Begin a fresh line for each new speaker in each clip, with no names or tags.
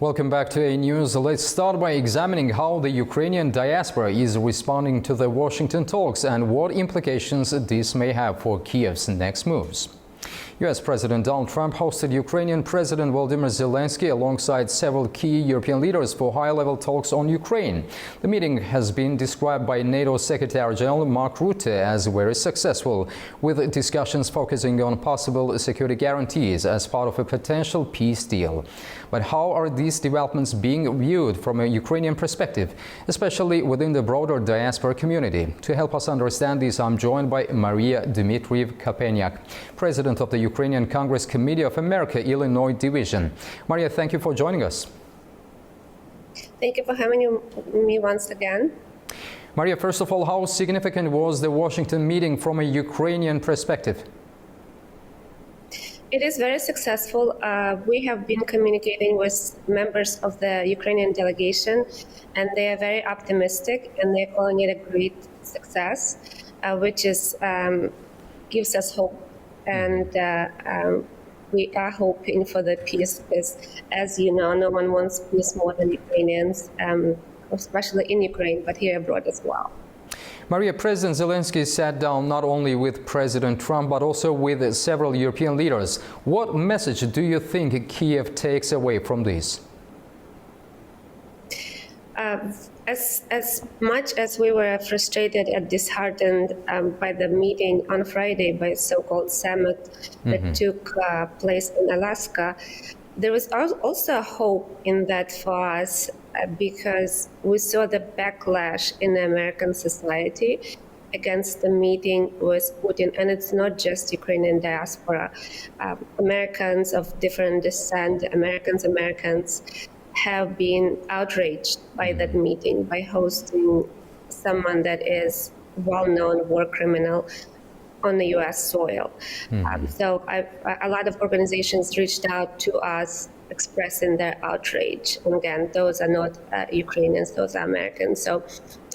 Welcome back to AnewZ. Let's start by examining how the Ukrainian diaspora is responding to the Washington talks and what implications this may have for Kiev's next moves. U.S. President Donald Trump hosted Ukrainian President Volodymyr Zelensky alongside several key European leaders for high-level talks on Ukraine. The meeting has been described by NATO Secretary General Mark Rutte as very successful, with discussions focusing on possible security guarantees as part of a potential peace deal. But how are these developments being viewed from a Ukrainian perspective, especially within the broader diaspora community? To help us understand this, I'm joined by Maria Dmitriev-Kapenyak, President of the Ukrainian Congress Committee of America, Illinois Division. Maria, thank you for joining us.
Thank you for having me once again.
Maria, first of all, how significant was the Washington meeting from a Ukrainian perspective?
It is very successful. We have been communicating with members of the Ukrainian delegation, and they are very optimistic, and they're calling it a great success, which is gives us hope. And we are hoping for the peace because, as you know, no one wants peace more than Ukrainians, especially in Ukraine, but here abroad as well.
Maria, President Zelensky sat down not only with President Trump, but also with several European leaders. What message do you think Kiev takes away from this? As
much as we were frustrated and disheartened by the meeting on Friday, by so-called summit that took place in Alaska, there was also hope in that for us because we saw the backlash in the American society against the meeting with Putin. And it's not just Ukrainian diaspora. Americans of different descent, Americans have been outraged by that meeting, by hosting someone that is well-known war criminal on the U.S. soil. So a lot of organizations reached out to us expressing their outrage. And again, those are not Ukrainians, those are Americans. So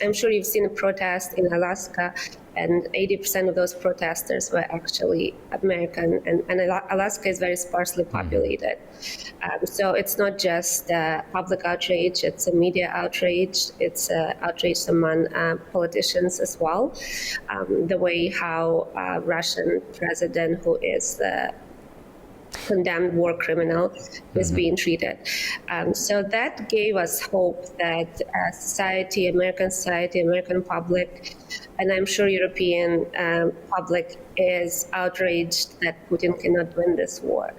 I'm sure you've seen a protest in Alaska, and 80% of those protesters were actually American, and Alaska is very sparsely populated. So it's not just public outrage, it's a media outrage, it's outrage among politicians as well. The way how Russian president, who is condemned war criminal, is being treated. So that gave us hope that society, American public, and I'm sure European public is outraged that Putin cannot win this war.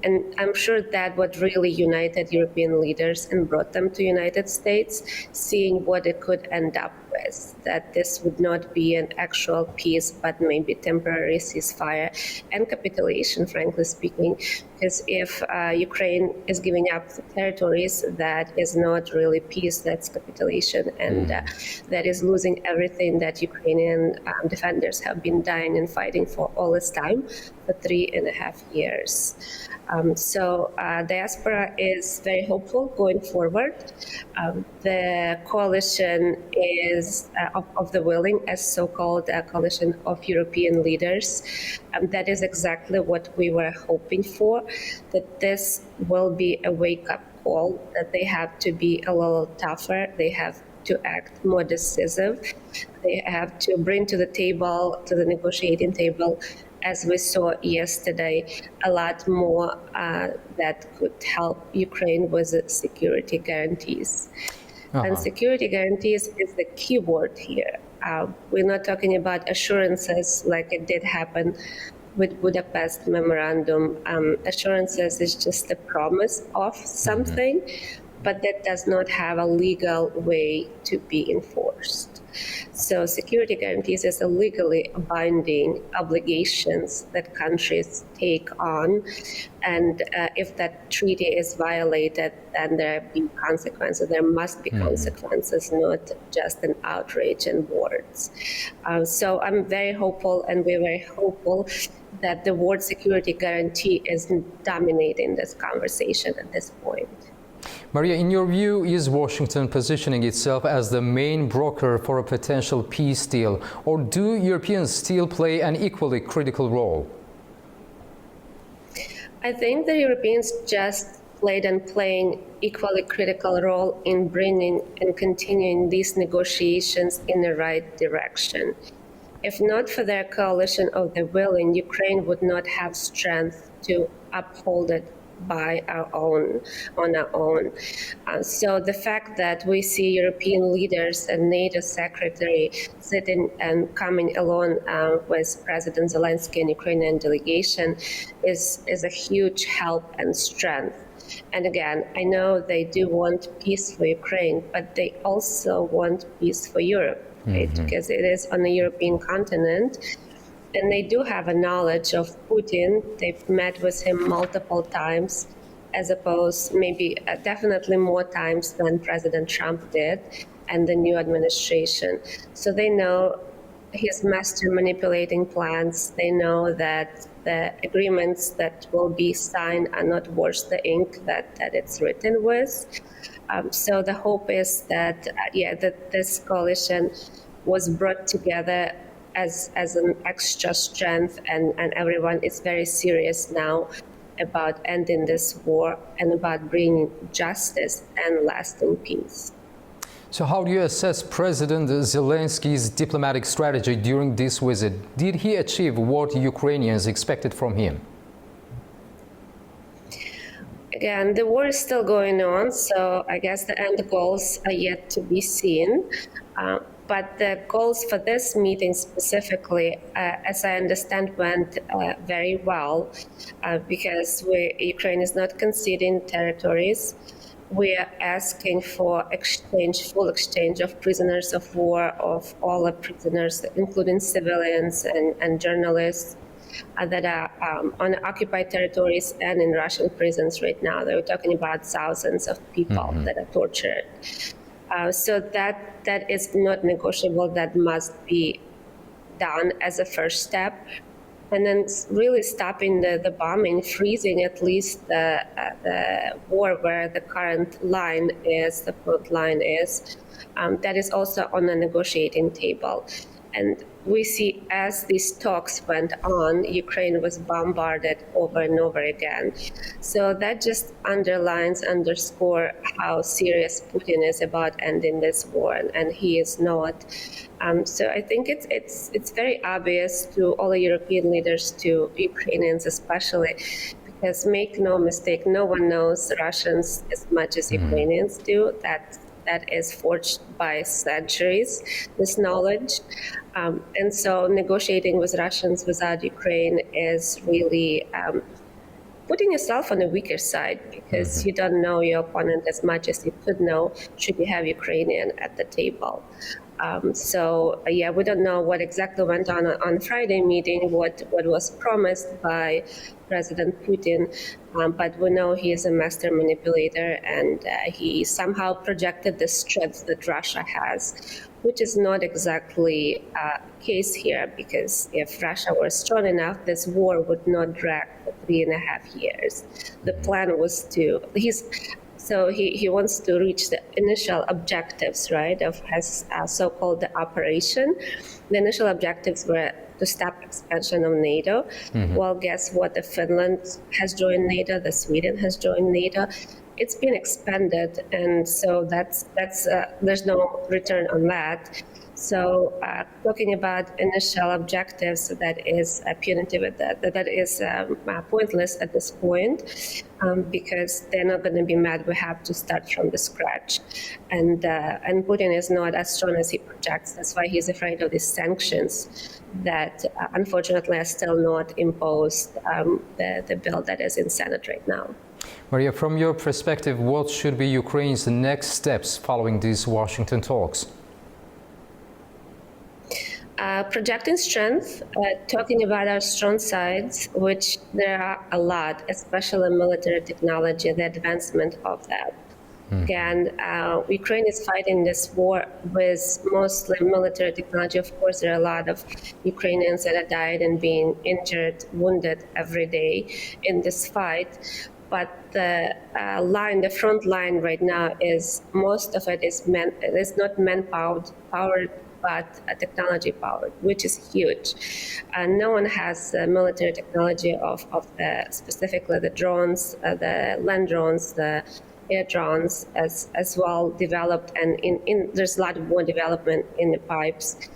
And I'm sure that what really united European leaders and brought them to United States, seeing what it could end up with, that this would not be an actual peace, but maybe temporary ceasefire and capitulation, frankly speaking, because if Ukraine is giving up territories, that is not really peace, that's capitulation, and that is losing everything that Ukrainian defenders have been dying and fighting for all this time, for 3.5 years. So diaspora is very hopeful going forward. The coalition is of the willing, as so-called coalition of European leaders. That is exactly what we were hoping for, that this will be a wake-up call, that they have to be a little tougher, they have to act more decisive, they have to bring to the table, to the negotiating table, as we saw yesterday, a lot more that could help Ukraine with security guarantees. And security guarantees is the key word here. We're not talking about assurances like it did happen with Budapest Memorandum. Assurances is just a promise of something, but that does not have a legal way to be enforced. So security guarantees is a legally binding obligations that countries take on. And if that treaty is violated, then there be consequences. There must be consequences, not just an outrage and words. So I'm very hopeful, and we're very hopeful that the word security guarantee is dominating this conversation at this point.
Maria, in your view, is Washington positioning itself as the main broker for a potential peace deal, or do Europeans still play an equally critical role?
I think the Europeans just played and playing equally critical role in bringing and continuing these negotiations in the right direction. If not for their coalition of the willing, Ukraine would not have strength to uphold it on our own. So the fact that we see European leaders and NATO secretary sitting and coming along with President Zelensky and Ukrainian delegation is a huge help and strength. And again, I know they do want peace for Ukraine, but they also want peace for Europe, right? Because it is on the European continent. And they do have a knowledge of Putin. They've met with him multiple times, as opposed maybe definitely more times than President Trump did and the new administration. So they know his master manipulating plans. They know that the agreements that will be signed are not worth the ink that it's written with. So the hope is that, that this coalition was brought together as an extra strength, and everyone is very serious now about ending this war and about bringing justice and lasting peace.
So how do you assess President Zelensky's diplomatic strategy during this visit? Did he achieve what Ukrainians expected from him?
Again, the war is still going on, so I guess the end goals are yet to be seen. But the goals for this meeting specifically, as I understand, went very well because Ukraine is not conceding territories. We are asking for full exchange of prisoners of war, of all the prisoners, including civilians and journalists that are on occupied territories and in Russian prisons right now. They were talking about thousands of people that are tortured. So that is not negotiable. That must be done as a first step. And then really stopping the bombing, freezing at least the war where the current line is, the front line is. That is also on the negotiating table. And we see as these talks went on, Ukraine was bombarded over and over again. So that just underscore how serious Putin is about ending this war, and he is not. So I think it's very obvious to all the European leaders, to Ukrainians especially, because make no mistake, no one knows Russians as much as Ukrainians do. That is forged by centuries, this knowledge. And so negotiating with Russians without Ukraine is really putting yourself on the weaker side, because you don't know your opponent as much as you could know should you have Ukrainian at the table. We don't know what exactly went on Friday meeting, what was promised by President Putin, but we know he is a master manipulator, and he somehow projected the strength that Russia has, which is not exactly the case here, because if Russia were strong enough, this war would not drag for 3.5 years. The plan was he wants to reach the initial objectives, right, of his so-called the operation. The initial objectives were to stop expansion of NATO. Well, guess what? The Finland has joined NATO. The Sweden has joined NATO. It's been expanded, and so that's there's no return on that. So talking about initial objectives, that is punitive. That is pointless at this point, because they're not going to be met. We have to start from the scratch, and Putin is not as strong as he projects. That's why he's afraid of these sanctions that unfortunately are still not imposed. The bill that is in Senate right now.
Maria, from your perspective, what should be Ukraine's next steps following these Washington talks?
Projecting strength, talking about our strong sides, which there are a lot, especially military technology, the advancement of that. Again, Ukraine is fighting this war with mostly military technology. Of course, there are a lot of Ukrainians that are dying and being injured, wounded every day in this fight. But the front line right now is, most of it is not manpowered but technology-powered, which is huge. No one has military technology of specifically the drones, the land drones, the air drones as well developed, and there's a lot more development in the pipes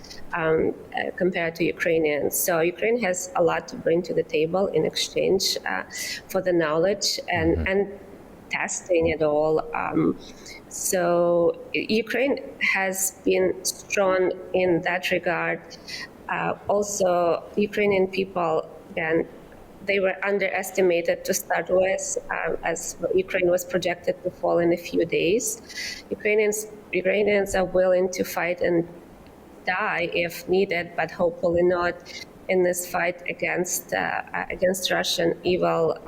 compared to Ukrainians. So Ukraine has a lot to bring to the table in exchange for the knowledge and testing it all. So Ukraine has been strong in that regard. Also, Ukrainian people, again, they were underestimated to start with, as Ukraine was projected to fall in a few days. Ukrainians are willing to fight and die if needed, but hopefully not in this fight against Russian evil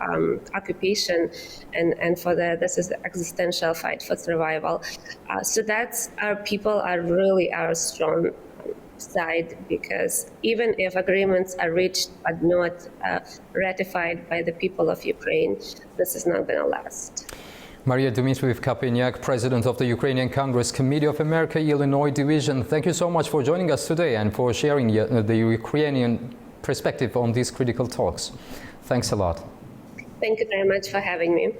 occupation, and this is the existential fight for survival. So that's our people are really our strong side, because even if agreements are reached but not ratified by the people of Ukraine, this is not going to last.
Maria Dmitriev-Kapeniak, President of the Ukrainian Congress Committee of America, Illinois Division, thank you so much for joining us today and for sharing the Ukrainian perspective on these critical talks. Thanks a lot.
Thank you very much for having me.